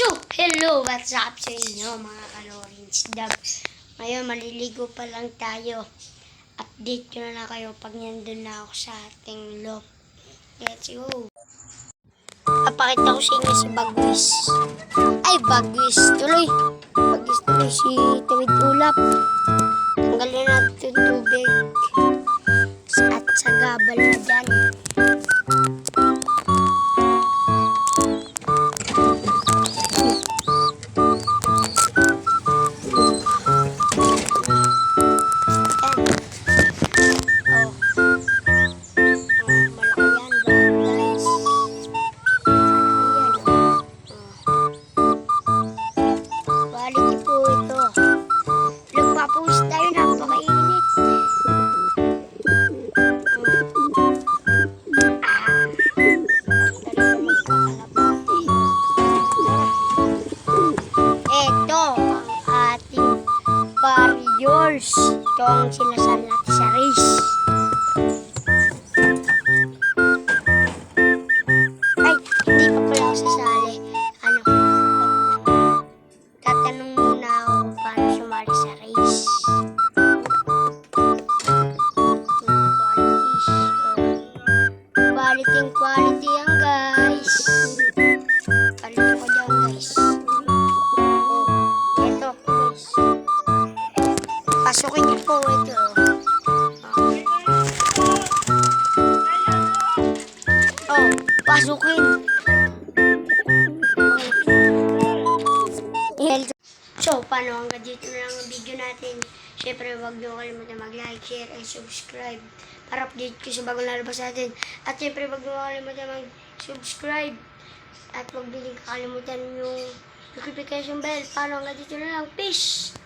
So, hello! What's up sa inyo mga ka-Lawrence Dab? Ngayon, maliligo pa lang tayo. Update ko na lang kayo pag nandun na ako sa ating loft. Let's go! Papakita ko sa inyo si Bagwis. Ay, Bagwis tuloy! Bagwis tuloy si Tuwid Ulap. Tanggalin natin yung tubig. At sa gabal na dyan. Nagpapaus tayo, napakainit. Ito ang ating warriors. Ito ang sinasal natin sa race. Ay, hindi pa pala ako sasali. Tatanong muna ako kung paano sumali sa race. Quality yan guys. Quality ko dyan guys. Ito guys. Pasukin niyo po ito. Oh, pasukin. So, paano hanggang dito na lang ang video natin. Siyempre, huwag niyo kalimutan mag-like, share, and subscribe para update ko sa bagong lalabas natin. At siyempre, huwag niyo kalimutan mag-subscribe at huwag din kakalimutan yung notification bell. Paano hanggang dito na lang. Peace!